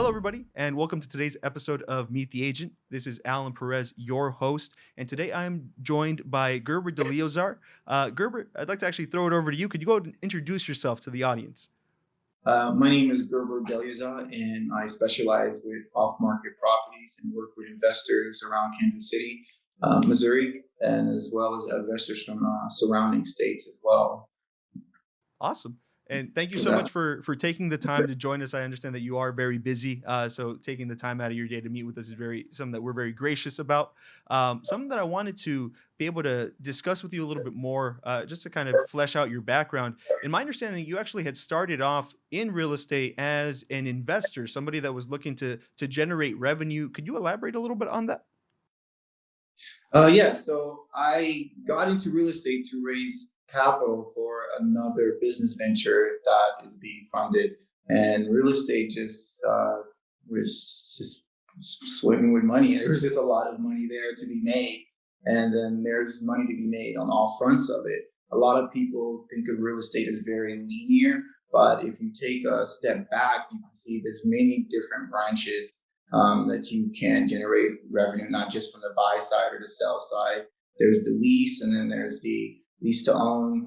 Hello, everybody, and welcome to today's episode of Meet the Agent. This is Alan Perez, your host, and today I am joined by Gerber Deliozar. Gerber, I'd like to actually throw it over to you. Could you go ahead and introduce yourself to the audience? My name is Gerber Deliozar, and I specialize with off-market properties and work with investors around Kansas City, Missouri, and as well as investors from surrounding states as well. Awesome. And thank you so Yeah. much for taking the time to join us. I understand that you are very busy, so taking the time out of your day to meet with us is very something that we're very gracious about. Something that I wanted to be able to discuss with you a little bit more, just to kind of flesh out your background. In my understanding, you actually had started off in real estate as an investor, somebody that was looking to generate revenue. Could you elaborate a little bit on that? Yeah, so I got into real estate to raise capital for another business venture that is being funded, and real estate just was just swimming with money, and there was just a lot of money there to be made. And then there's money to be made on all fronts of it. A lot of people think of real estate as very linear, but if you take a step back, you can see there's many different branches that you can generate revenue, not just from the buy side or the sell side. There's the lease, and then there's the lease to own,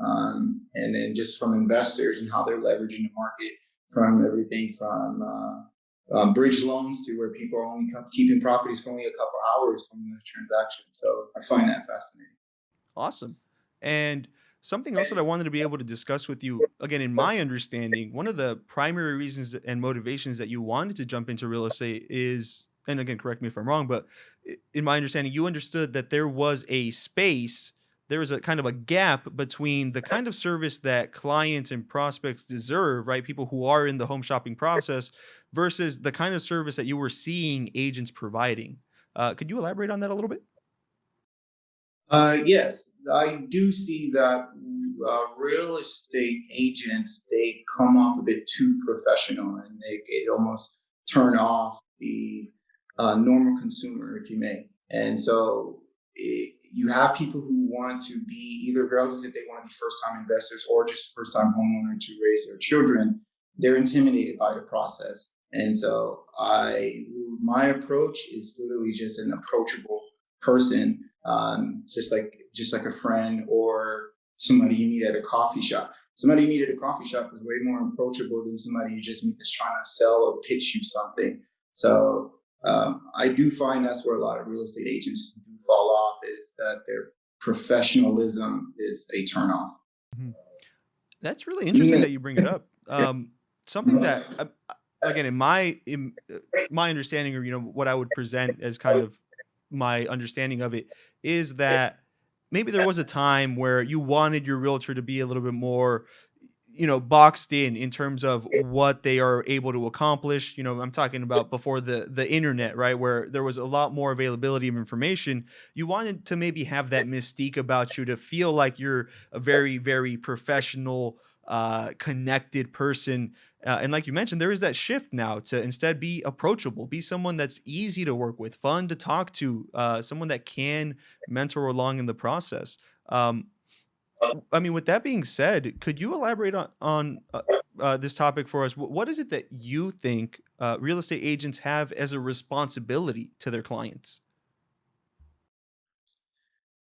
and then just from investors and how they're leveraging the market from everything from bridge loans to where people are only keeping properties for only a couple hours from the transaction. So I find that fascinating. Awesome. And something else that I wanted to be able to discuss with you, again, in my understanding, one of the primary reasons and motivations that you wanted to jump into real estate is, and again, correct me if I'm wrong, but in my understanding, you understood that there was a space, there was a kind of a gap between the kind of service that clients and prospects deserve, right? People who are in the home shopping process versus the kind of service that you were seeing agents providing. Could you elaborate on that a little bit? Yes, I do see that real estate agents, they come off a bit too professional, and they almost turn off the normal consumer, if you may. And so you have people who want to be either, regardless if they want to be first time investors or just first time homeowner to raise their children, they're intimidated by the process. And so my approach is literally just an approachable person, just like a friend or somebody you meet at a coffee shop. Somebody you meet at a coffee shop is way more approachable than somebody you just meet that's trying to sell or pitch you something. So I do find that's where a lot of real estate agents do fall off, is that their professionalism is a turnoff. Mhm. That's really Even interesting though- that you bring it up. Something that, again, in my understanding, or what I would present as kind of my understanding of it, is that maybe there was a time where you wanted your realtor to be a little bit more, boxed in terms of what they are able to accomplish. I'm talking about before the internet, right, where there was a lot more availability of information. You wanted to maybe have that mystique about you to feel like you're a very, very professional, connected person. And like you mentioned, there is that shift now to instead be approachable, be someone that's easy to work with, fun to talk to, someone that can mentor along in the process. Um, I mean, with that being said, could you elaborate on this topic for us? What is it that you think real estate agents have as a responsibility to their clients?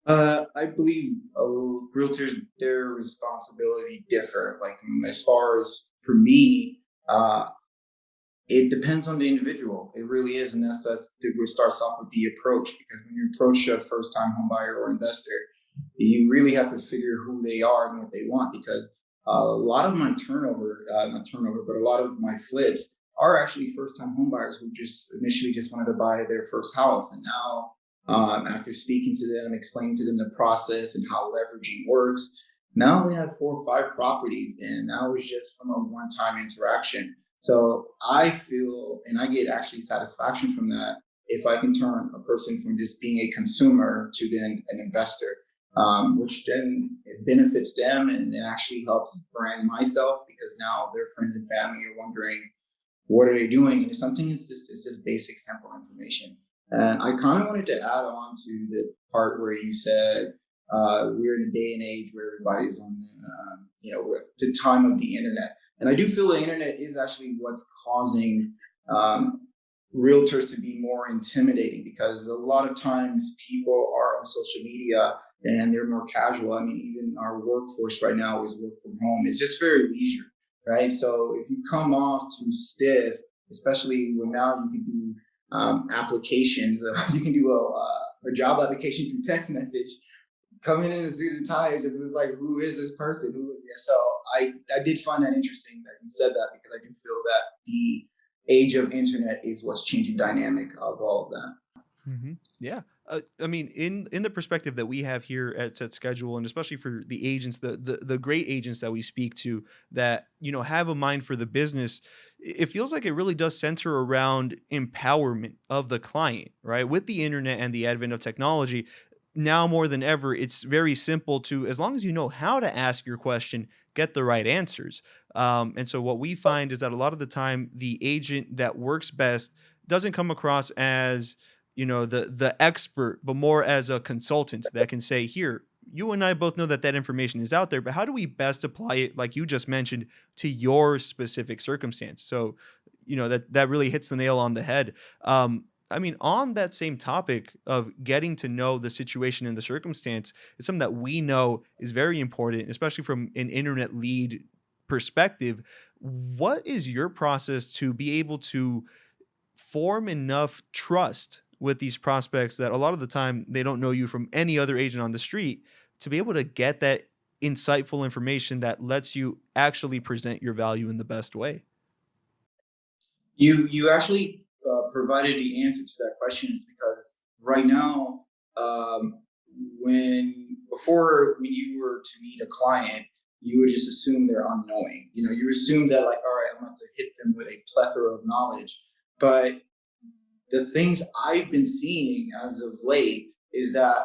I believe realtors, their responsibility differ. Like as far as for me, it depends on the individual. It really is, and that's what starts off with the approach. Because when you approach a first-time home buyer or investor, you really have to figure who they are and what they want. Because a lot of my turnover, not turnover, but a lot of my flips are actually first-time home buyers who just initially just wanted to buy their first house, and now after speaking to them, explaining to them the process and how leveraging works, now they have 4 or 5 properties, and that was just from a one-time interaction. So I feel, and I get actually satisfaction from that, if I can turn a person from just being a consumer to then an investor, which then it benefits them, and it actually helps brand myself, because now their friends and family are wondering what are they doing, and it's something, it's just basic simple information. And I kind of wanted to add on to the part where you said we're in a day and age where everybody's on the time of the internet. And I do feel the internet is actually what's causing um, realtors to be more intimidating, because a lot of times people are on social media and they're more casual. I mean, even our workforce right now is work from home. It's just very leisure, right? So if you come off too stiff, especially when now you can do applications, you can do a job application through text message. Coming in a suit and tie, it's just it's like, who is this person? Who? Yeah, so I did find that interesting that you said that, because I do feel that the age of internet is what's changing dynamic of all of that. Yeah. I mean, in the perspective that we have here at Set Schedule, and especially for the agents, the great agents that we speak to that have a mind for the business, it feels like it really does center around empowerment of the client, right? With the internet and the advent of technology, now more than ever, it's very simple to, as long as you know how to ask your question, get the right answers. And so what we find is that a lot of the time, the agent that works best doesn't come across as the expert, but more as a consultant that can say, here, you and I both know that that information is out there, but how do we best apply it, like you just mentioned, to your specific circumstance? So that really hits the nail on the head. I mean, on that same topic of getting to know the situation and the circumstance, it's something that we know is very important, especially from an internet lead perspective. What is your process to be able to form enough trust with these prospects that a lot of the time they don't know you from any other agent on the street, to be able to get that insightful information that lets you actually present your value in the best way? You actually provided the answer to that question, is because right now, um, when before when you were to meet a client, you would just assume they're unknowing. You know, you assume that, like, all right, I'm going to hit them with a plethora of knowledge. But the things I've been seeing as of late is that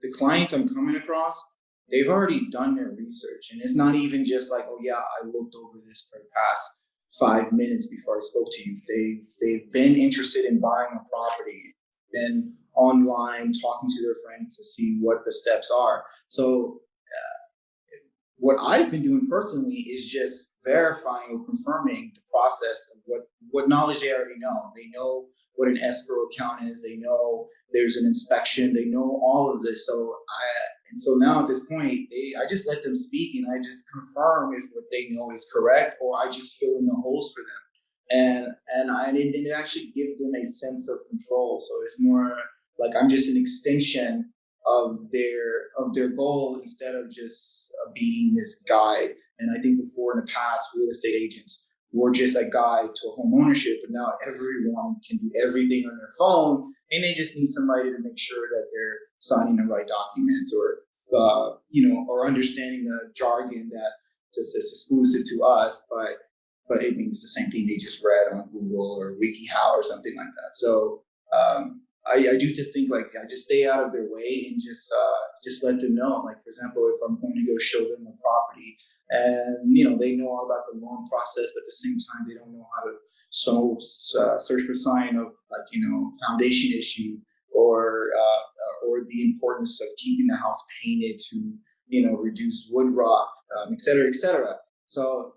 the clients I'm coming across, they've already done their research. And it's not even just like, oh yeah, I looked over this for the past 5 minutes before I spoke to you. They've been interested in buying a property, been online talking to their friends to see what the steps are. So what I've been doing personally is just verifying or confirming the process of what knowledge they already know. They know what an escrow account is. They know there's an inspection. They know all of this. So now at this point, I just let them speak, and I just confirm if what they know is correct, or I just fill in the holes for them. And it actually gives them a sense of control. So it's more like I'm just an extension of their goal, instead of just being this guide. And I think before, in the past, real estate agents were just a guide to home ownership, but now everyone can do everything on their phone, and they just need somebody to make sure that they're signing the right documents, or or understanding the jargon that just is exclusive to us, but it means the same thing they just read on Google or WikiHow or something like that. So I do just think, like, I just stay out of their way, and just let them know. Like, for example, if I'm going to go show them a property, and they know all about the loan process, but at the same time they don't know how to search for sign of, like, foundation issue, or the importance of keeping the house painted to reduce wood rot, et cetera, et cetera. So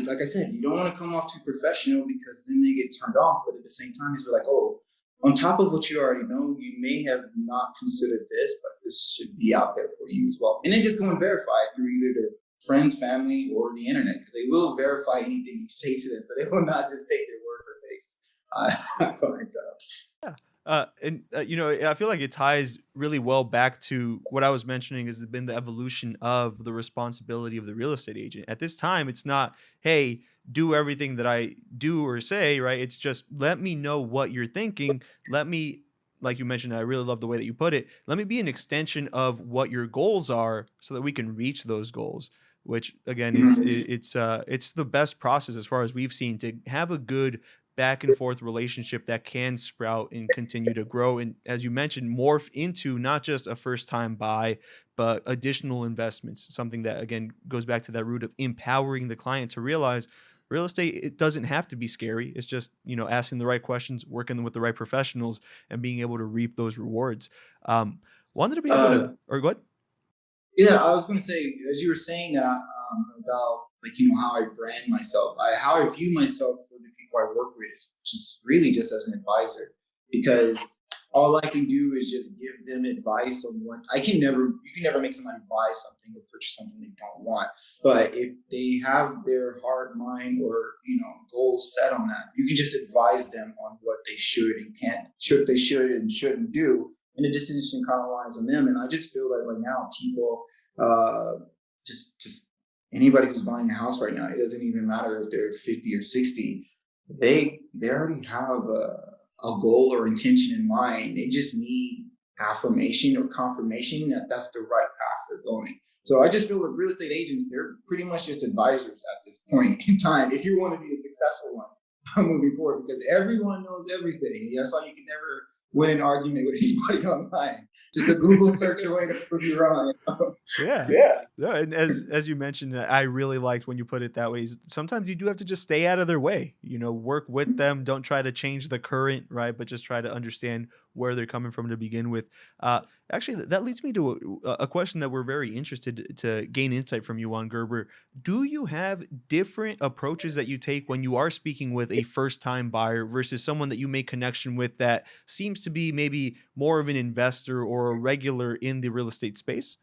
like I said, you don't want to come off too professional, because then they get turned off. But at the same time, it's like, oh, on top of what you already know, you may have not considered this, but this should be out there for you as well. And then just go and verify it through either their friends, family, or the internet, because they will verify anything you say to them. So they will not just take their word for face. So, Yeah. I feel like it ties really well back to what I was mentioning has been the evolution of the responsibility of the real estate agent. At this time, it's not, hey, do everything that I do or say, right? It's just, let me know what you're thinking. Let me, like you mentioned, I really love the way that you put it. Let me be an extension of what your goals are so that we can reach those goals, which again is mhm. it's the best process as far as we've seen to have a good back and forth relationship that can sprout and continue to grow, and as you mentioned, morph into not just a first time buy, but additional investments. Something that again goes back to that root of empowering the client to realize real estate, it doesn't have to be scary. It's just asking the right questions, working with the right professionals, and being able to reap those rewards. Wanted to be able to, uh, or what? Yeah, I was going to say, as you were saying that, about, like, how I brand myself, how I view myself for the people I work with is just really just as an advisor, because all I can do is just give them advice on what I can never, you can never make somebody buy something or purchase something they don't want. But if they have their heart, mind, or goals set on that, you can just advise them on what they should and they should and shouldn't do, and the decision kind of lies on them. And I just feel that right now, people, just anybody who's buying a house right now, it doesn't even matter if they're 50 or 60, they already have a goal or intention in mind. They just need affirmation or confirmation that that's the right path they're going. So I just feel that real estate agents, they're pretty much just advisors at this point in time, if you want to be a successful one moving forward, because everyone knows everything. That's why you can never win an argument with anybody online. Just a Google search away to prove you wrong. Yeah. Yeah. No, and as you mentioned, I really liked when you put it that way. Is sometimes you do have to just stay out of their way. Work with them. Don't try to change the current, right? But just try to understand where they're coming from to begin with. Uh, Actually, that leads me to a question that we're very interested to gain insight from you on, Gerber. Do you have different approaches that you take when you are speaking with a first-time buyer versus someone that you make connection with that seems to be maybe more of an investor or a regular in the real estate space?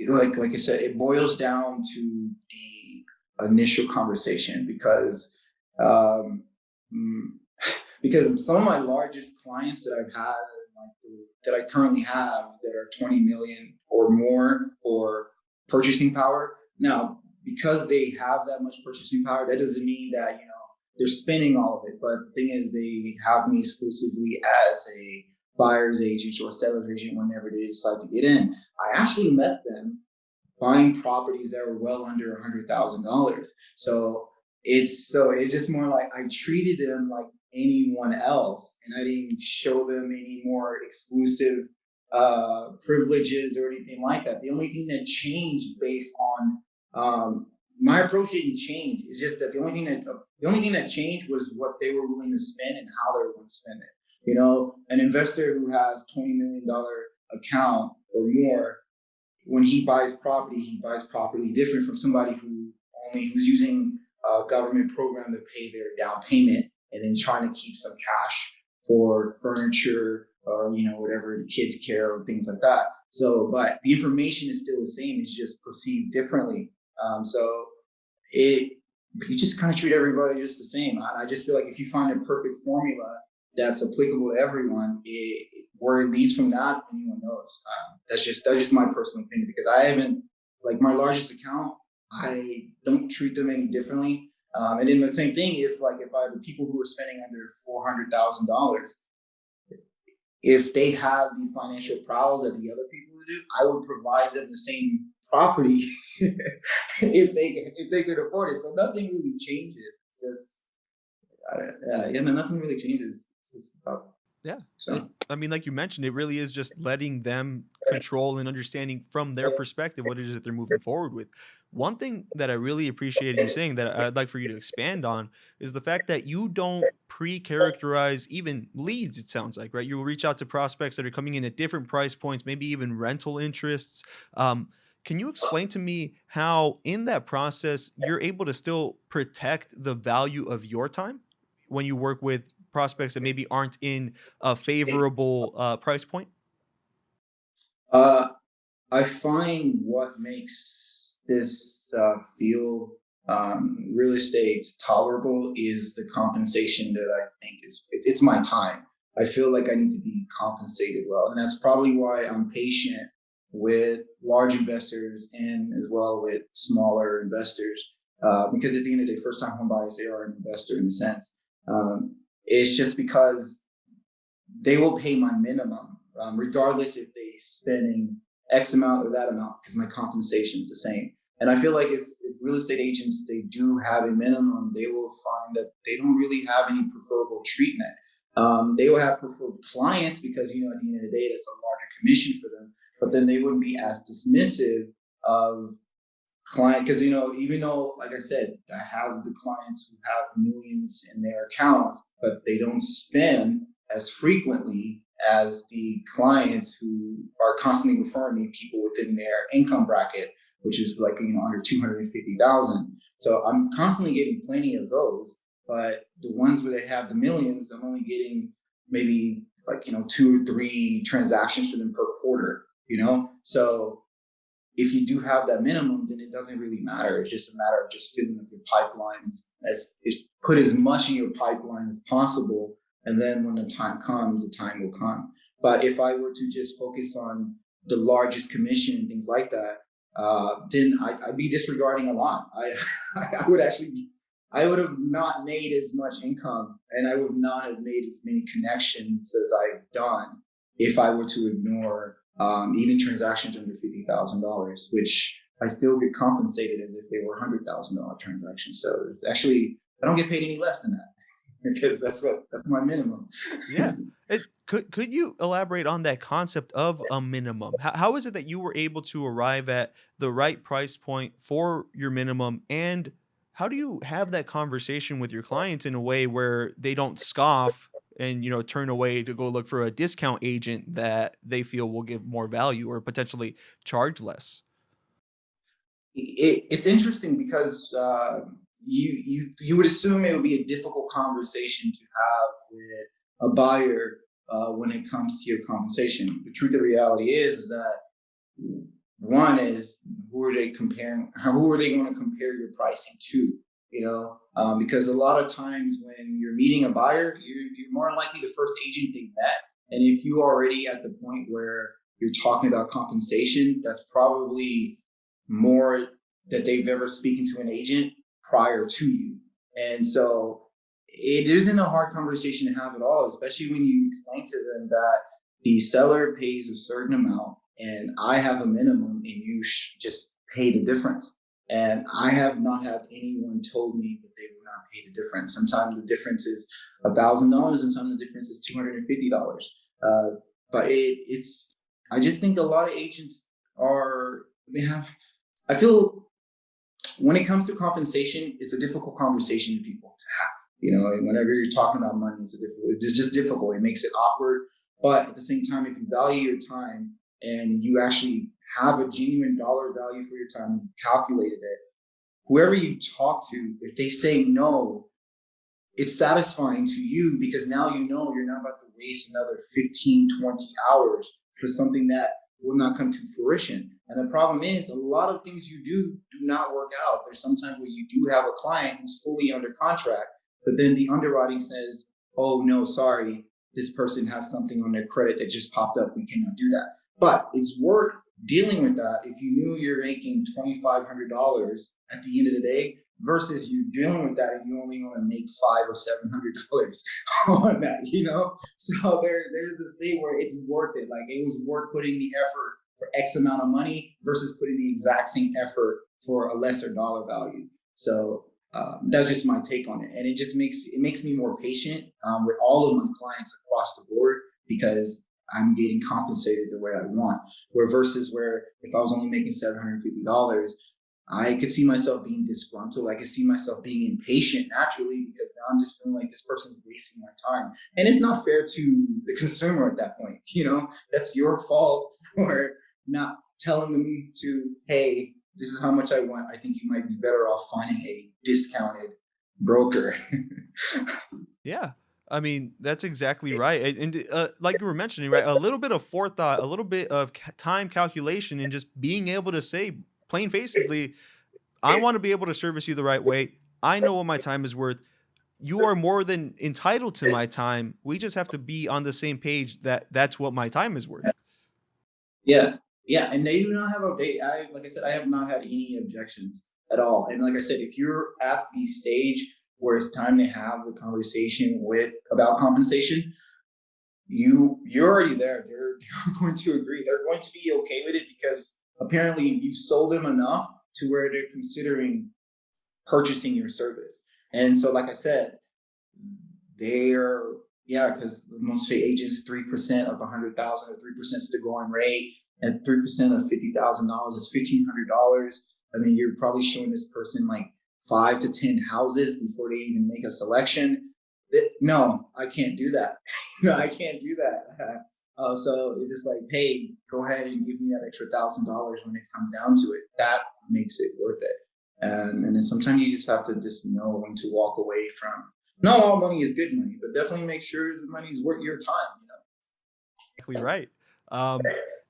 Like I said, it boils down to the initial conversation, um, mm, because some of my largest clients that I've had, that I currently have, that are 20 million or more for purchasing power. Now, because they have that much purchasing power, that doesn't mean that they're spending all of it. But the thing is, they have me exclusively as a buyer's agent or seller's agent whenever they decide to get in. I actually met them buying properties that were well under $100,000. So it's just more like I treated them like anyone else, and I didn't show them any more exclusive privileges or anything like that. The only thing that changed based on my approach didn't change. It's just that the only thing that changed was what they were willing to spend and how they were willing to spend it. An investor who has $20 million account or more, when he buys property different from somebody who's using a government program to pay their down payment and then trying to keep some cash for furniture or whatever, the kids care or things like that. So, but the information is still the same. It's just perceived differently. So it you just kind of treat everybody just the same. I just feel like if you find a perfect formula that's applicable to everyone, where it leads from that, anyone knows. That's just my personal opinion, because I haven't, like, my largest account, I don't treat them any differently. And then the same thing, if I have people who are spending under $400,000, if they have the financial prowess that the other people do, I would provide them the same property if they could afford it. So nothing really changes. Just yeah, no, nothing really changes. It's just Yeah. so. I mean, like you mentioned, it really is just letting them control and understanding from their perspective what it is that they're moving forward with. One thing that I really appreciated you saying that I'd like for you to expand on is the fact that you don't pre-characterize even leads, it sounds like, right? You will reach out to prospects that are coming in at different price points, maybe even rental interests. Um, can you explain to me how, in that process, you're able to still protect the value of your time when you work with prospects that maybe aren't in a favorable price point? Uh, I find what makes this field, real estate, tolerable is the compensation that I think it's my time. I feel like I need to be compensated well, and that's probably why I'm patient with large investors and as well with smaller investors. Because at the end of the day, first time home buyers, they are an investor in a sense. It's just because they will pay my minimum, regardless if they spending X amount or that amount, because my compensation is the same. And I feel like if real estate agents, they do have a minimum, they will find that they don't really have any preferable treatment. They will have preferred clients because at the end of the day, that's a larger commission for them. But then they wouldn't be as dismissive of client, because even though, like I said, I have the clients who have millions in their accounts, but they don't spend as frequently as the clients who are constantly referring me people within their income bracket, which is like, under 250,000. So I'm constantly getting plenty of those, but the ones where they have the millions, I'm only getting maybe like, 2 or 3 transactions for them per quarter. So if you do have that minimum, then it doesn't really matter. It's just a matter of just filling up your pipeline as put as much in your pipeline as possible. And then when the time comes, the time will come. But if I were to just focus on the largest commission and things like that, then I'd be disregarding a lot. I would actually I would have not made as much income, and I would not have made as many connections as I've done if I were to ignore even transactions under $50,000, which I still get compensated as if they were $100,000 transactions. So it's actually, I don't get paid any less than that because that's my minimum. Yeah. Could you elaborate on that concept of a minimum? How is it that you were able to arrive at the right price point for your minimum? And how do you have that conversation with your clients in a way where they don't scoff and turn away to go look for a discount agent that they feel will give more value or potentially charge less? It's interesting because you would assume it would be a difficult conversation to have with a buyer when it comes to your compensation. The truth of the reality is that one is, who are they comparing? Who are they going to compare your pricing to? Because a lot of times when you're meeting a buyer, you're more likely the first agent they met, and if you already at the point where you're talking about compensation, that's probably more that they've ever spoken to an agent prior to you. And so it isn't a hard conversation to have at all, especially when you explain to them that the seller pays a certain amount and I have a minimum and you just pay the difference. And I have not had anyone told me that they will not pay the difference. Sometimes the difference is $1,000, and sometimes the difference is $250. But I just think a lot of agents they have, I feel when it comes to compensation, it's a difficult conversation for people to have. And whenever you're talking about money, it's just difficult. It makes it awkward. But at the same time, if you value your time and you actually have a genuine dollar value for your time, you've calculated it, whoever you talk to, if they say no, it's satisfying to you because now you're not about to waste another 15, 20 hours for something that will not come to fruition. And the problem is a lot of things you do not work out. There's sometimes where you do have a client who's fully under contract, but then the underwriting says, oh no, sorry, this person has something on their credit that just popped up. We cannot do that. But it's worth dealing with that if you knew you're making $2,500 at the end of the day versus you dealing with that and you only want to make $500 or $700 on that. So there's this thing where it's worth it. Like, it was worth putting the effort for X amount of money versus putting the exact same effort for a lesser dollar value. So that's just my take on it, and it just makes me more patient with all of my clients across the board because I'm getting compensated the way I want. Where if I was only making $750, I could see myself being disgruntled. I could see myself being impatient naturally because now I'm just feeling like this person's wasting my time. And it's not fair to the consumer at that point. That's your fault for not telling them hey, this is how much I want. I think you might be better off finding a discounted broker. Yeah. I mean, that's exactly right. Like you were mentioning, right? A little bit of forethought, a little bit of time calculation, and just being able to say plain facedly, I want to be able to service you the right way. I know what my time is worth. You are more than entitled to my time. We just have to be on the same page that that's what my time is worth. Yes. Yeah. And they do not have like I said, I have not had any objections at all. And like I said, if you're at the stage where it's time to have the conversation about compensation, you're already there. They're going to agree. They're going to be okay with it because apparently you've sold them enough to where they're considering purchasing your service. And so, like I said, because most agents, 3% of 100,000 or 3% is the going rate, and 3% of $50,000 is $1,500. I mean, you're probably showing this person like 5 to 10 houses before they even make a selection. No, I can't do that. No, I can't do that. So it's just like, hey, go ahead and give me that extra $1,000 when it comes down to it. makes it worth it. And then sometimes you just have to just know when to walk away from. Not all money is good money, but definitely make sure the money is worth your time. Exactly right. Um,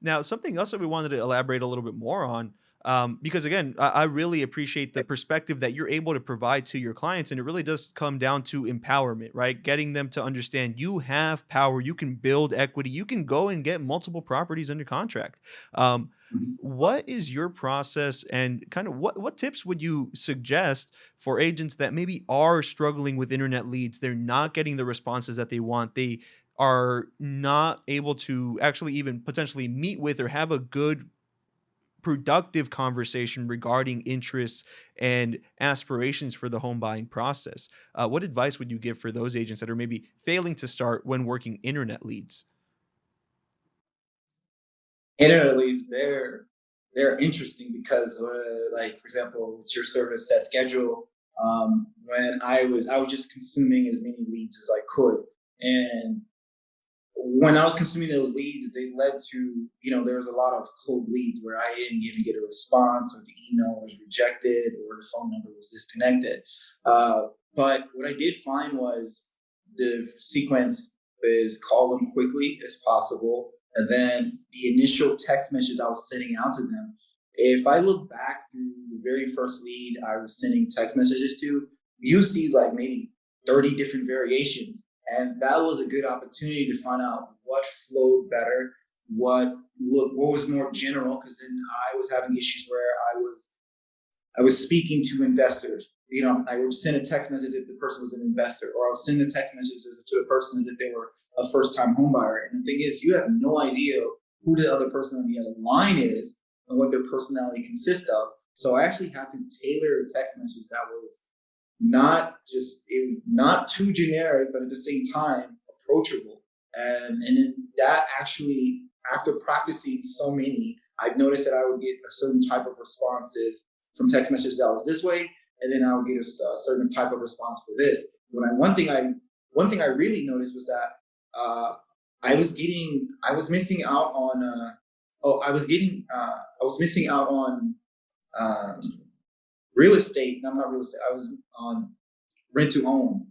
Now, something else that we wanted to elaborate a little bit more on, because again, I really appreciate the perspective that you're able to provide to your clients, and it really does come down to empowerment, right? Getting them to understand you have power, you can build equity, you can go and get multiple properties under contract. Um, Mhm. what is your process, and kind of what tips would you suggest for agents that maybe are struggling with internet leads? They're not getting the responses that they want. They are not able to actually even potentially meet with or have a good productive conversation regarding interests and aspirations for the home buying process. What advice would you give for those agents that are maybe failing to start when working internet leads? Internet leads, they're interesting because, like for example, with your service SetSchedule, when I was just consuming as many leads as I could, and when I was consuming those leads, they led to, there was a lot of cold leads where I didn't even get a response, or the email was rejected, or the phone number was disconnected. But what I did find was the sequence is call them quickly as possible, and then the initial text message I was sending out to them. If I look back through the very first lead I was sending text messages to, you see like maybe 30 different variations, and that was a good opportunity to find out what flowed better, what was more general. Because then I was having issues where I was speaking to investors. I would send a text message if the person was an investor, or I would send the text messages to a person as if they were a first time home buyer. And the thing is, you have no idea who the other person on the other line is and what their personality consists of. So I actually had to tailor a text message that was not too generic, but at the same time approachable. And then that actually, after practicing so many, I've noticed that I would get a certain type of responses from text messages that was this way, and then I would get a certain type of response for this. One thing I really noticed was that I was missing out on I was missing out on um, real estate. No, not real estate. I was on rent to own.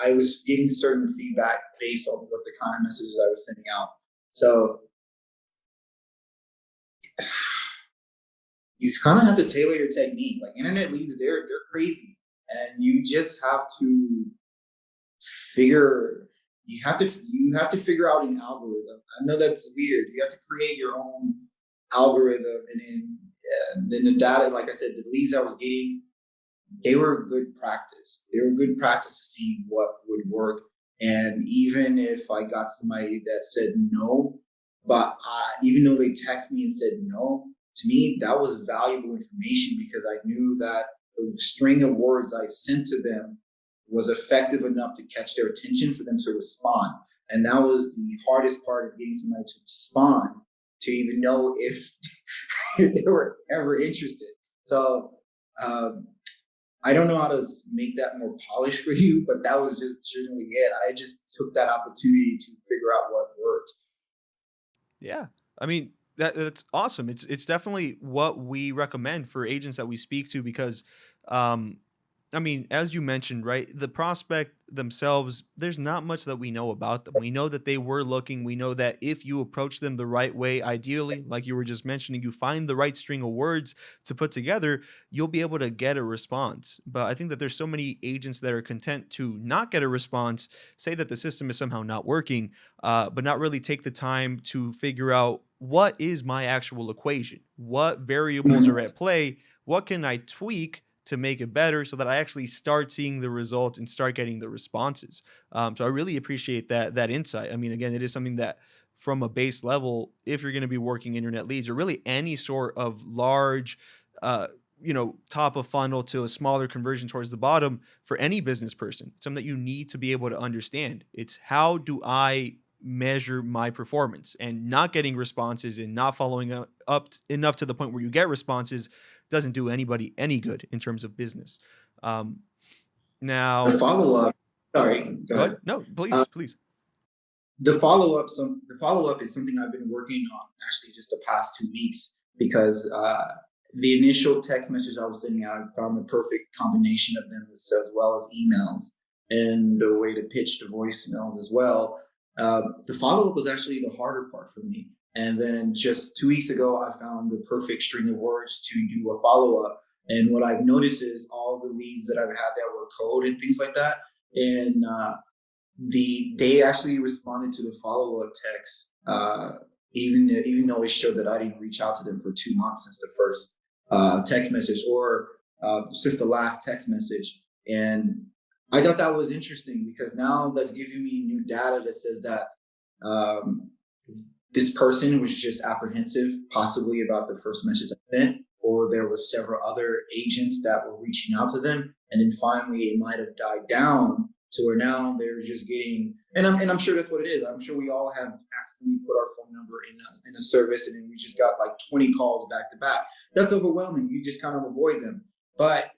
I was getting certain feedback based on what the kind of messages I was sending out. So you kind of have to tailor your technique. Like internet leads, they're crazy, and you just have to figure. You have to figure out an algorithm. I know that's weird. You have to create your own algorithm, and then the data. Like I said, the leads I was getting, they were good practice. They were good practice to see what would work. And even if I got somebody that said no, but even though they texted me and said no, to me, that was valuable information because I knew that the string of words I sent to them was effective enough to catch their attention for them to respond. And that was the hardest part, is getting somebody to respond, to even know if they were ever interested. So um, I don't know how to make that more polished for you, but that was just generally it. I just took that opportunity to figure out what worked. Yeah. I mean, that's awesome. It's definitely what we recommend for agents that we speak to because um I mean, as you mentioned, right? The prospect themselves, there's not much that we know about them. We know that they were looking. We know that if you approach them the right way, ideally, like you were just mentioning, you find the right string of words to put together, you'll be able to get a response. But I think that there's so many agents that are content to not get a response, say that the system is somehow not working, but not really take the time to figure out what is my actual equation, what variables are Mhm. at play, what can I tweak to make it better so that I actually start seeing the results and start getting the responses. So I really appreciate that insight. I mean, again, it is something that from a base level, if you're going to be working internet leads or really any sort of large, uh, top of funnel to a smaller conversion towards the bottom for any business person, it's something that you need to be able to understand. It's how do I measure my performance, and not getting responses and not following up enough to the point where you get responses doesn't do anybody any good in terms of business. Um, The Now, follow up, sorry, go go ahead. ahead. No, Uh, please, please. the follow up is something I've been working on actually just the past 2 weeks because the initial text message I was sending out, I found the perfect combination of them as well as emails and the way to pitch the voicemails as well. The follow up was actually the harder part for me. And then just 2 weeks ago, I found the perfect string of words to do a follow up. And what I've noticed is all the leads that I've had that were cold and things like that. And they actually responded to the follow up text, even though it showed that I didn't reach out to them for 2 months since the first text message or since the last text message. And I thought that was interesting because now that's giving me new data that says that um, this person was just apprehensive, possibly about the first message I sent, or there was several other agents that were reaching out to them, and then finally it might have died down to where now they're just getting. And I'm sure that's what it is. I'm sure we all have accidentally put our phone number in a service, and then we just got like 20 calls back to back. That's overwhelming. You just kind of avoid them, but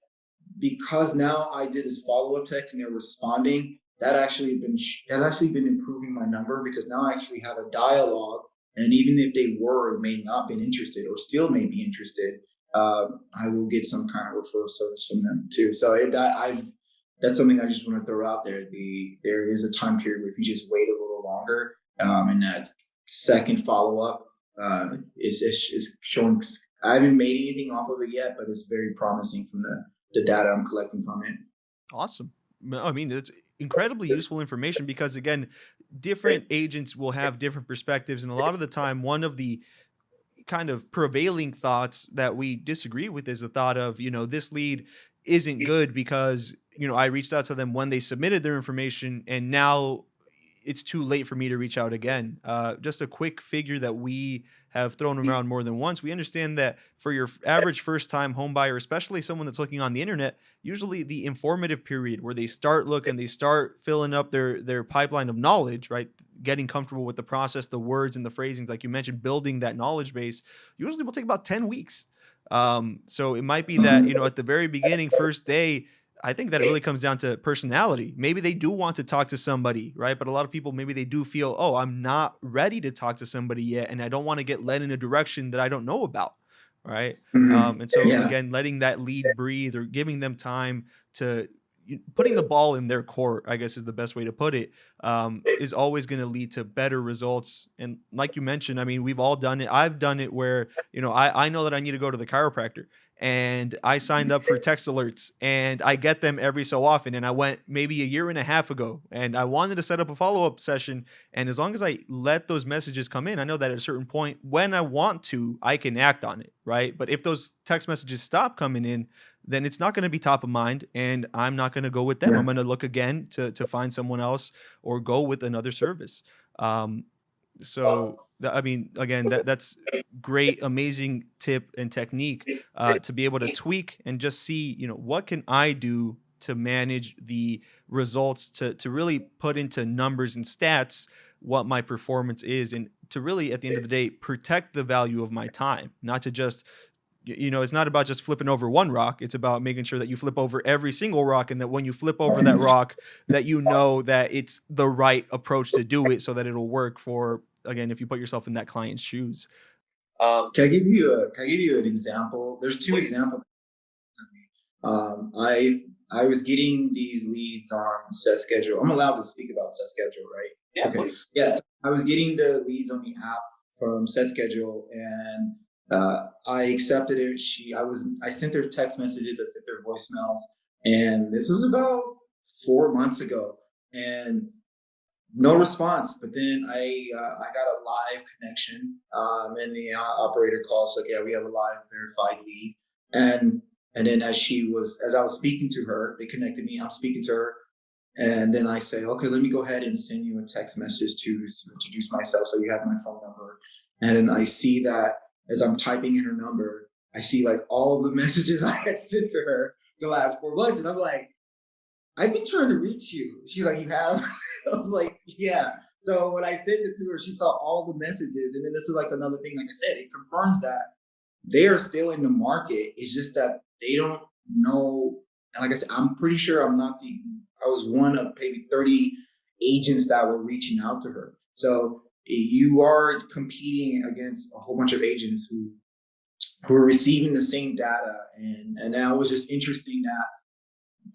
because now I did this follow up text and they're responding, has actually been improving my number because now I actually have a dialogue. And even if they were or may not been interested or still may be interested, I will get some kind of referral service from them too. So that's something I just want to throw out there. There is a time period where if you just wait a little longer, and that second follow up is showing. I haven't made anything off of it yet, but it's very promising from the data I'm collecting from it. Awesome. I mean, it's incredibly useful information because, again, different agents will have different perspectives. And a lot of the time, one of the kind of prevailing thoughts that we disagree with is the thought of, this lead isn't good because, I reached out to them when they submitted their information and now it's too late for me to reach out again. Just a quick figure that we have thrown around more than once. We understand that for your average first time home buyer, especially someone that's looking on the internet, usually the informative period where they start looking, they start filling up their pipeline of knowledge, right? Getting comfortable with the process, the words and the phrasings, like you mentioned, building that knowledge base usually will take about 10 weeks. So it might be that, Mhm. at the very beginning, first day, I think that it really comes down to personality. Maybe they do want to talk to somebody, right? But a lot of people, maybe they do feel, oh, I'm not ready to talk to somebody yet. And I don't want to get led in a direction that I don't know about. Right. Mhm. And so, Yeah. again, letting that lead breathe or giving them time to putting the ball in their court, I guess is the best way to put it, is always going to lead to better results. And like you mentioned, I mean, we've all done it. I've done it where, I know that I need to go to the chiropractor and I signed up for text alerts and I get them every so often. And I went maybe a year and a half ago and I wanted to set up a follow up session. And as long as I let those messages come in, I know that at a certain point when I want to, I can act on it. Right. But if those text messages stop coming in, then it's not going to be top of mind and I'm not going to go with them. I'm Yeah. going to look again to find someone else or go with another service. Um, I mean, again, that's great, amazing tip and technique to be able to tweak and just see, what can I do to manage the results to really put into numbers and stats what my performance is and to really at the end of the day protect the value of my time, not to just it's not about just flipping over one rock. It's about making sure that you flip over every single rock and that when you flip over that rock, that that it's the right approach to do it so that it'll work for, again, if you put yourself in that client's shoes. Can I give you an example? There's two examples. I was getting these leads on set schedule. I'm allowed to speak about set schedule, right? Yeah, Okay. please. Yes. I was getting the leads on the app from set schedule and I accepted it. I sent her text messages, I sent her voicemails, and this was about 4 months ago. And no response. But then I got a live connection, and the operator calls like, yeah, we have a live verified lead, and and then as I was speaking to her, they connected me. I'm speaking to her, and then I say, okay, let me go ahead and send you a text message to introduce myself, so you have my phone number. And then I see that as I'm typing in her number, I see like all the messages I had sent to her the last 4 months, and I'm like, I've been trying to reach you. She's like, you have? I was like, yeah. So when I sent it to her, she saw all the messages. And then this is like another thing, like I said, it confirms that they are still in the market. It's just that they don't know. And like I said, I'm pretty sure I was one of maybe 30 agents that were reaching out to her. So you are competing against a whole bunch of agents who we're receiving the same data, and that was just interesting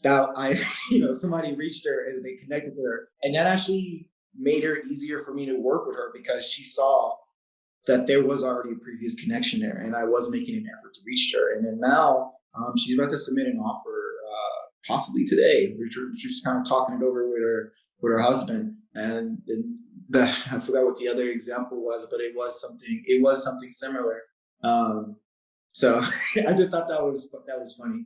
that I, somebody reached her and they connected to her, and that actually made her easier for me to work with her because she saw that there was already a previous connection there, and I was making an effort to reach her. And then now she's about to submit an offer, possibly today. She's kind of talking it over with her husband, and I forgot what the other example was, but it was something. It was something similar. Um, so I just thought that was funny.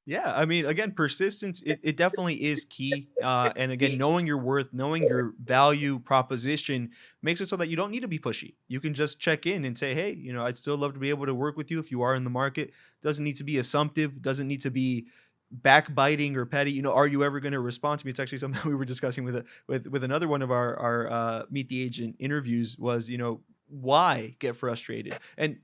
Yeah, I mean, again, persistence, it definitely is key. And again, knowing your worth, knowing your value proposition makes it so that you don't need to be pushy. You can just check in and say, hey, I'd still love to be able to work with you if you are in the market. Doesn't need to be assumptive, doesn't need to be backbiting or petty. Are you ever going to respond to me? It's actually something we were discussing with another one of our meet the agent interviews was, why get frustrated? And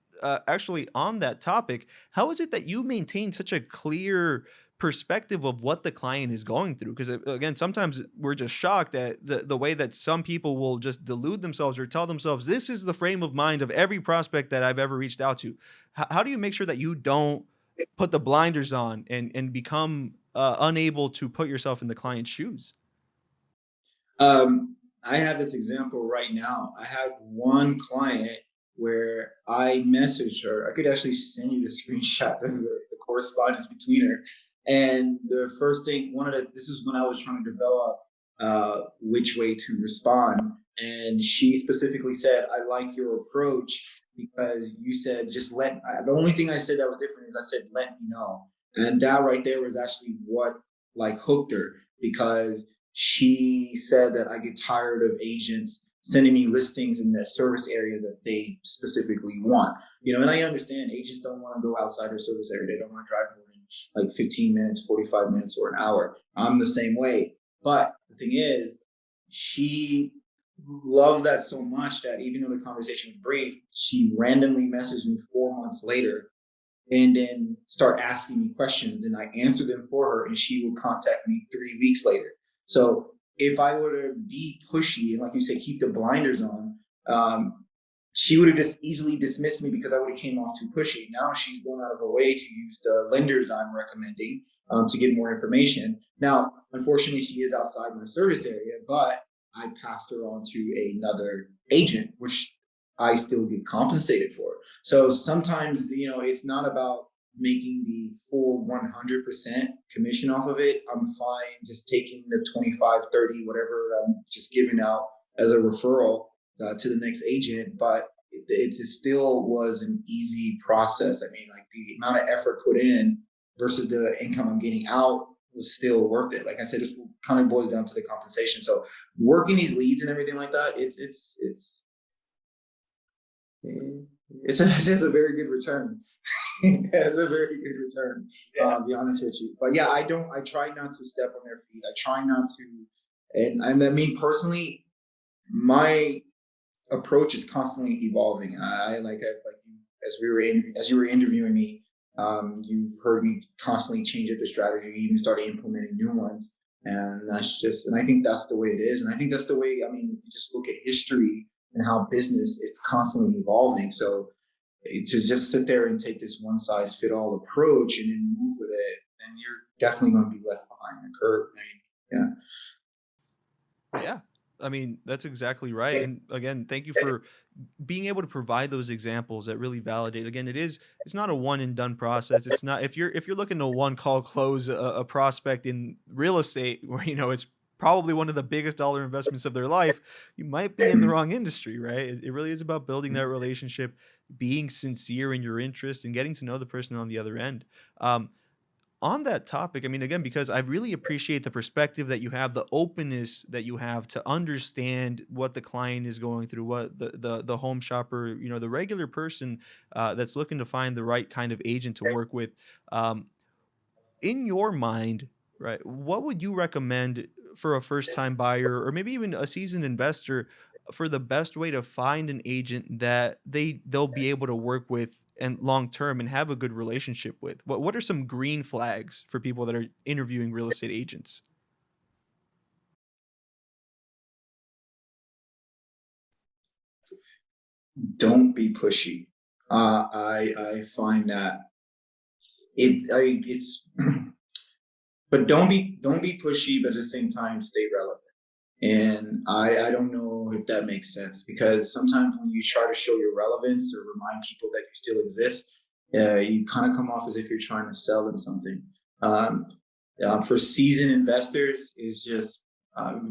actually on that topic, how is it that you maintain such a clear perspective of what the client is going through? Because again, sometimes we're just shocked at the way that some people will just delude themselves or tell themselves this is the frame of mind of every prospect that I've ever reached out to. How do you make sure that you don't put the blinders on and become unable to put yourself in the client's shoes? I have this example right now. I had one client where I messaged her. I could actually send you the screenshot of the correspondence between her. And the first thing, this is when I was trying to develop which way to respond. And she specifically said, I like your approach because you said, the only thing I said that was different is I said, let me know. And that right there was actually what like hooked her because she said that I get tired of agents sending me listings in the service area that they specifically want. And I understand agents don't want to go outside their service area. They don't want to drive more than like 15 minutes, 45 minutes, or an hour. I'm the same way. But the thing is, she loved that so much that even though the conversation was brief, she randomly messaged me 4 months later and then start asking me questions, and I answer them for her, and she will contact me 3 weeks later. So if I were to be pushy and, like you said, keep the blinders on, she would have just easily dismissed me because I would have came off too pushy. Now she's going out of her way to use the lenders I'm recommending to get more information. Now, unfortunately, she is outside of the service area, but I passed her on to another agent, which I still get compensated for. So sometimes, it's not about making the full 100% commission off of it. I'm fine just taking the 25, 30, whatever I'm just giving out as a referral to the next agent. But it still was an easy process. I mean, like the amount of effort put in versus the income I'm getting out was still worth it. Like I said, it kind of boils down to the compensation. So working these leads and everything like that, it has a very good return. It has a very good return. To be honest with you, but yeah, I try not to step on their feet. I try not to, and I mean personally, my approach is constantly evolving. As you were interviewing me, you've heard me constantly change up the strategy, even started implementing new ones, and I think that's the way it is, and I think that's the way. I mean, you just look at history and how business it's constantly evolving. So to just sit there and take this one size fit all approach and then move with it, then you're definitely going to be left behind the curve. I mean, Yeah. I mean, that's exactly right. And again, thank you for being able to provide those examples that really validate. Again, it's not a one and done process. It's not if you're looking to one call close a prospect in real estate where it's probably one of the biggest dollar investments of their life, you might be in the yeah. wrong industry, right? It really is about building that relationship, being sincere in your interest, and getting to know the person on the other end. On that topic, I mean, again, because I really appreciate the perspective that you have, the openness that you have to understand what the client is going through, what the home shopper, the regular person that's looking to find the right kind of agent to work with. Um, in your mind, right, what would you recommend for a first time buyer or maybe even a seasoned investor for the best way to find an agent that they'll be able to work with and long term and have a good relationship with? What are some green flags for people that are interviewing real estate agents? Don't be pushy. I find that it's but don't be pushy, but at the same time stay relevant. And I don't know if that makes sense, because sometimes when you try to show your relevance or remind people that you still exist, you kind of come off as if you're trying to sell them something. Um, for seasoned investors, is just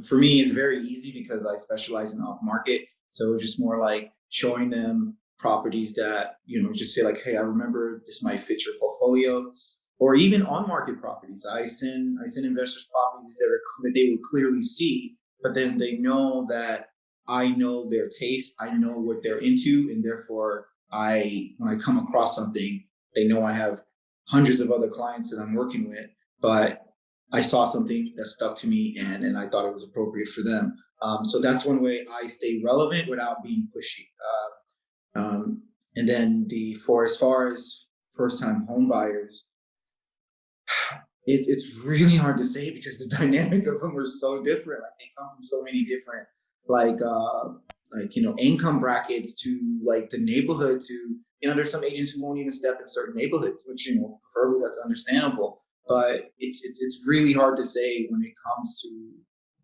for me, it's very easy because I specialize in off market. So it's just more like showing them properties that, just say like, hey, I remember this might fit your portfolio, or even on market properties. I send investors properties that they will clearly see, but then they know that I know their taste, I know what they're into, and therefore when I come across something, they know I have hundreds of other clients that I'm working with, but I saw something that stuck to me, and I thought it was appropriate for them. So that's one way I stay relevant without being pushy. And then for as far as first time home buyers, it's really hard to say because the dynamic of them are so different. Like they come from so many different like income brackets, to like the neighborhood, to there's some agents who won't even step in certain neighborhoods, which preferably that's understandable. But it's really hard to say when it comes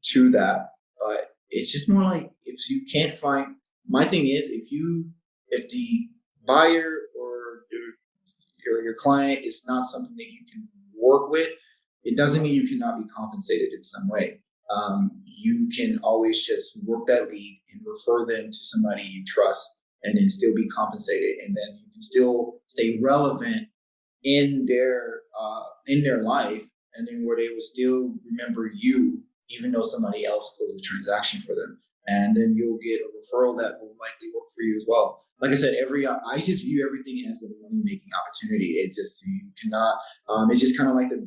to that. But it's just more like, if you can't find, my thing is, if the buyer or your client is not something that you can work with, it doesn't mean you cannot be compensated in some way. You can always just work that lead and refer them to somebody you trust, and then still be compensated, and then you can still stay relevant in their life, and then where they will still remember you, even though somebody else closed a transaction for them, and then you'll get a referral that will likely work for you as well. Like I said, I just view everything as a money making opportunity. It's just, you cannot. It's just kind of like the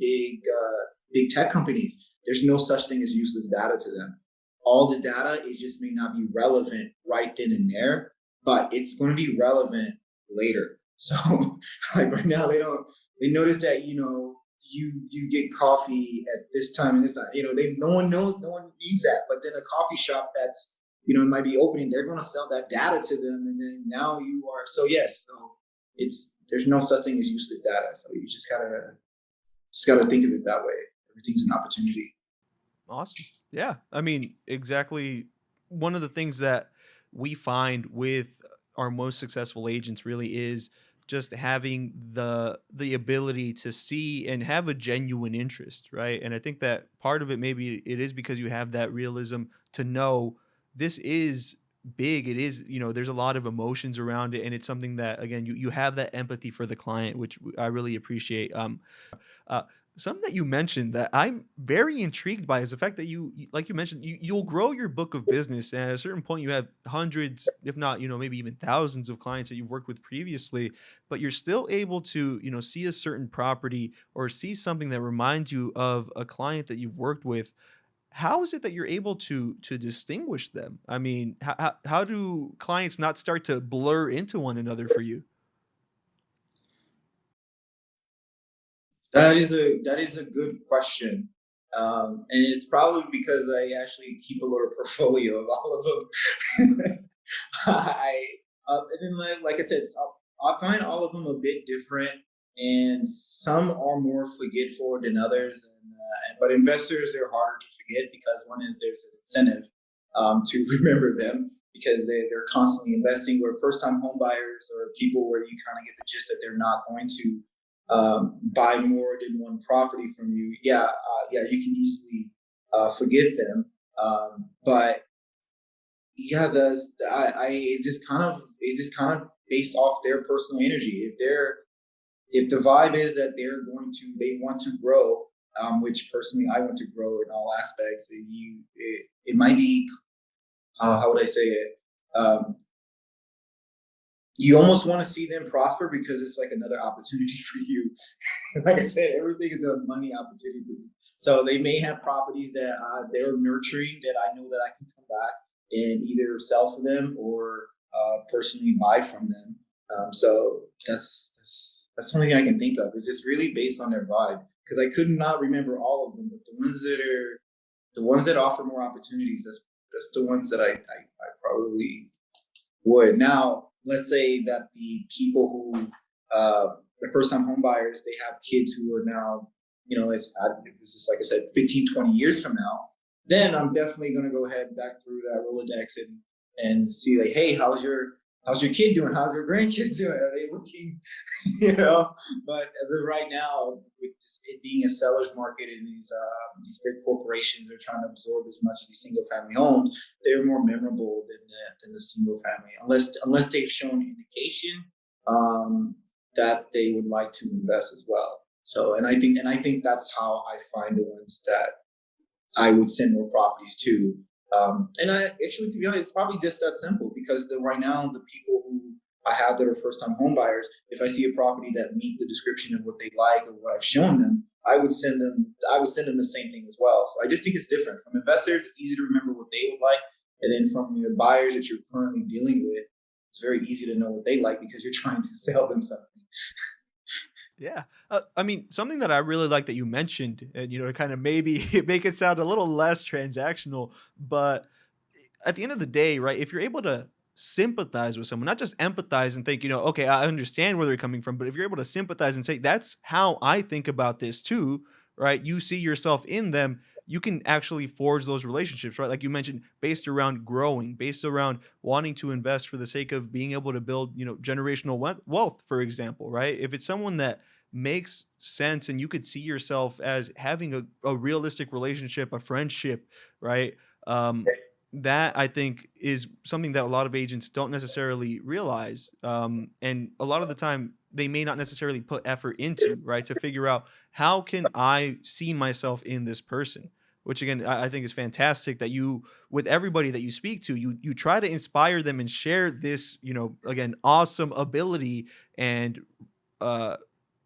big tech companies. There's no such thing as useless data to them. All the data, it just may not be relevant right then and there, but it's going to be relevant later. So like right now, they notice that you get coffee at this time and this time. No one needs that. But then a coffee shop that's, it might be opening, they're going to sell that data to them, and then now you are. So yes, so there's no such thing as useless data. So you just gotta think of it that way. Everything's an opportunity. Awesome. Yeah. I mean, exactly. One of the things that we find with our most successful agents really is just having the ability to see and have a genuine interest, right? And I think that part of it, maybe it is because you have that realism to know this is big. It is, there's a lot of emotions around it, and it's something that, again, you have that empathy for the client, which I really appreciate. Uh, Something that you mentioned that I'm very intrigued by is the fact that like you mentioned, you'll grow your book of business, and at a certain point, you have hundreds, if not, maybe even thousands of clients that you've worked with previously, but you're still able to, see a certain property or see something that reminds you of a client that you've worked with. How is it that you're able to distinguish them? I mean, how do clients not start to blur into one another for you? That is a good question, and it's probably because I actually keep a little portfolio of all of them. I and then like I said, I find all of them a bit different, and some are more forgetful than others. But investors, they're harder to forget, because one is, there's an incentive to remember them, because they're constantly investing. Where first time home buyers, or people where you kind of get the gist that they're not going to buy more than one property from you. Yeah, you can easily forget them. But yeah, it's just kind of based off their personal energy. If the vibe is that they want to grow, which personally I want to grow in all aspects. It might be, how would I say it? Um, you almost want to see them prosper, because it's like another opportunity for you. Like I said, everything is a money opportunity for you. So they may have properties that they're nurturing, that I know that I can come back and either sell for them, or personally buy from them. So that's something I can think of. It's just really based on their vibe, because I could not remember all of them, but the ones that offer more opportunities, that's the ones that I probably would. Now, let's say that the people who the first time home buyers, they have kids who are now, this is like I said, 15, 20 years from now, then I'm definitely going to go ahead back through that Rolodex and see like, hey, how's your kid doing? How's your grandkids doing? Are they looking, you know? But as of right now, with it being a seller's market and these big corporations are trying to absorb as much of these single family homes, they're more memorable than the single family, unless they've shown indication um, that they would like to invest as well. So, and I think that's how I find the ones that I would send more properties to. And I actually, to be honest, it's probably just that simple because right now the people who I have that are first time home buyers, if I see a property that meet the description of what they like or what I've shown them, I would send them the same thing as well. So I just think it's different. From investors, it's easy to remember what they would like. And then from your buyers that you're currently dealing with, it's very easy to know what they like because you're trying to sell them something. Yeah. I mean, something that I really like that you mentioned, and to kind of maybe make it sound a little less transactional, but at the end of the day, right? If you're able to sympathize with someone, not just empathize and think, okay, I understand where they're coming from, but if you're able to sympathize and say, that's how I think about this too, right? You see yourself in them, you can actually forge those relationships, right? Like you mentioned, based around growing, based around wanting to invest for the sake of being able to build, generational wealth, for example, right? If it's someone that makes sense and you could see yourself as having a realistic relationship, a friendship, right? Um, that I think is something that a lot of agents don't necessarily realize. And a lot of the time they may not necessarily put effort into, right? To figure out how can I see myself in this person, which again, I think is fantastic that you, with everybody that you speak to, you try to inspire them and share this, again, awesome ability and, uh,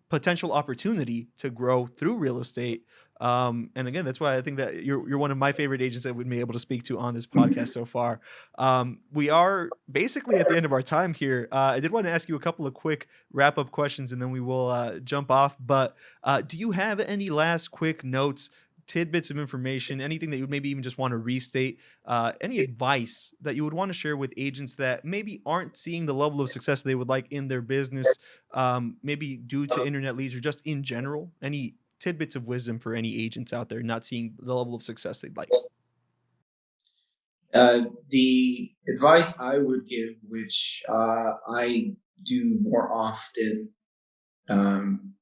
potential opportunity to grow through real estate. And again, that's why I think that you're one of my favorite agents that we've been able to speak to on this podcast so far. We are basically at the end of our time here. I did want to ask you a couple of quick wrap up questions, and then we will jump off. But do you have any last quick notes? Tidbits of information, anything that you would maybe even just want to restate, any advice that you would want to share with agents that maybe aren't seeing the level of success they would like in their business, maybe due to internet leads or just in general? Any tidbits of wisdom for any agents out there not seeing the level of success they'd like? The advice I would give, which I do more often, um,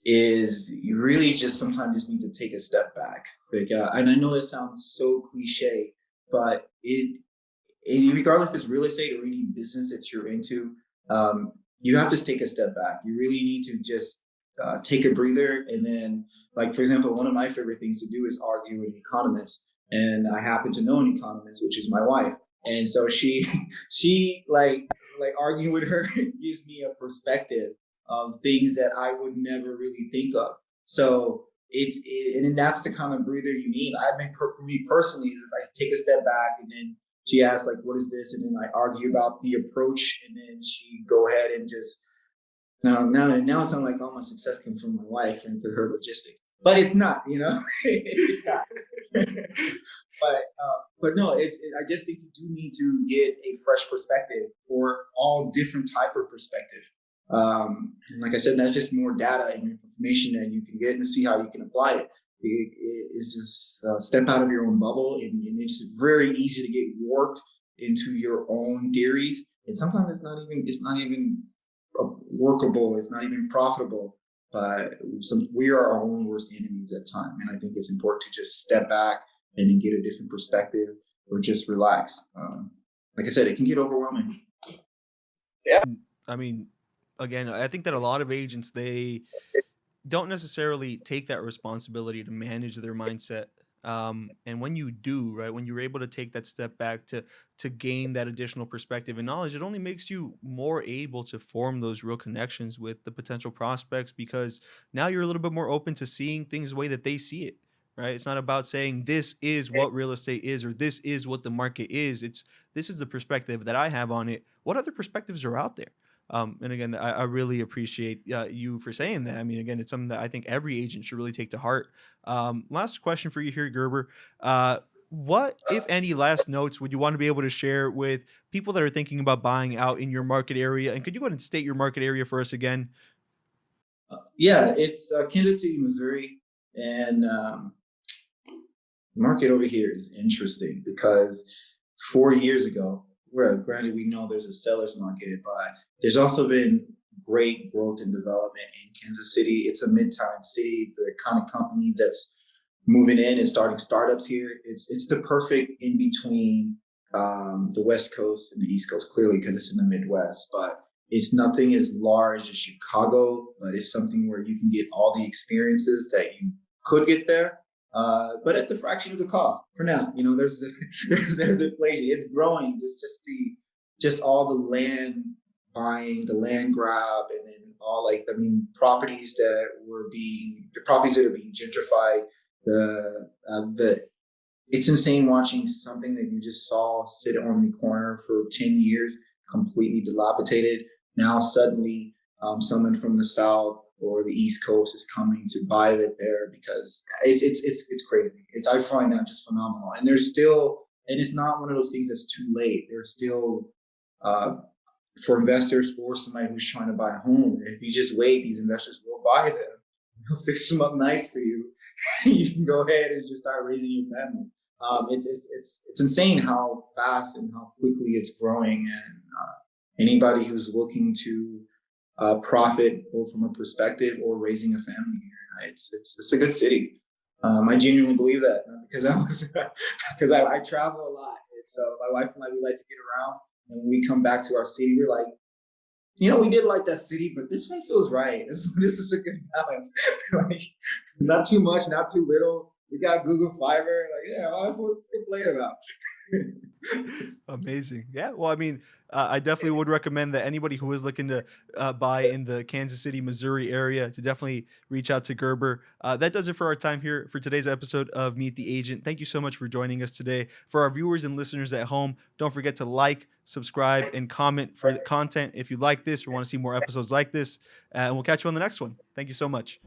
is you really just sometimes just need to take a step back. Like, and I know it sounds so cliche, but regardless if it's real estate or any business that you're into, you have to take a step back. You really need to just take a breather. And then, like, for example, one of my favorite things to do is argue with economists. And I happen to know an economist, which is my wife. And so she, she like arguing with her gives me a perspective of things that I would never really think of. So and then that's the kind of breather you need. I mean, for me personally, is I take a step back and then she asks like, "What is this?" And then I argue about the approach, and then she go ahead and just now it sounds like all my success comes from my wife and for her logistics, but it's not, it's not. But no, I just think you do need to get a fresh perspective or all different type of perspective. And like I said, that's just more data and information that you can get and see how you can apply it. It's just step out of your own bubble, and it's very easy to get warped into your own theories. And sometimes it's not even workable. It's not even profitable. But we are our own worst enemies at time, and I think it's important to just step back and then get a different perspective or just relax. Like I said, it can get overwhelming. I mean, again, I think that a lot of agents, they don't necessarily take that responsibility to manage their mindset. And when you do, right, when you're able to take that step back to gain that additional perspective and knowledge, it only makes you more able to form those real connections with the potential prospects because now you're a little bit more open to seeing things the way that they see it. Right. It's not about saying this is what real estate is or this is what the market is. It's this is the perspective that I have on it. What other perspectives are out there? And again, I really appreciate you for saying that. I mean, again, it's something that I think every agent should really take to heart. Last question for you here, Gerber. What, if any, last notes would you want to be able to share with people that are thinking about buying out in your market area? And could you go ahead and state your market area for us again? Yeah, it's Kansas City, Missouri, and the market over here is interesting because 4 years ago, well, granted, we know there's a seller's market, but there's also been great growth and development in Kansas City. It's a mid-time city, the kind of company that's moving in and starting startups here. It's the perfect in between the West Coast and the East Coast, clearly because it's in the Midwest. But it's nothing as large as Chicago, but it's something where you can get all the experiences that you could get there, but at the fraction of the cost. For now, there's there's inflation. It's growing. Just all the land buying, the land grab, and then all like properties that the properties that are being gentrified. The it's insane watching something that you just saw sit on the corner for 10 years, completely dilapidated. Now suddenly, someone from the south or the east coast is coming to buy it there because it's crazy. I find that just phenomenal. And it's not one of those things that's too late. There's still uh, for investors or somebody who's trying to buy a home. If you just wait, these investors will buy them. They'll fix them up nice for you. You can go ahead and just start raising your family. It's insane how fast and how quickly it's growing, and anybody who's looking to profit both from a perspective or raising a family here, it's a good city. I genuinely believe that because I was because I travel a lot, and so my wife and I we like to get around, and when we come back to our city, we're like, we did like that city, but this one feels right. This is a good balance. Like, not too much, not too little. We got Google Fiber. Like, yeah, what's to complain about? Amazing. Yeah. Well, I mean, I definitely would recommend that anybody who is looking to buy in the Kansas City, Missouri area to definitely reach out to Gerber. That does it for our time here for today's episode of Meet the Agent. Thank you so much for joining us today. For our viewers and listeners at home, don't forget to like, subscribe, and comment for the content if you like this or want to see more episodes like this. And we'll catch you on the next one. Thank you so much.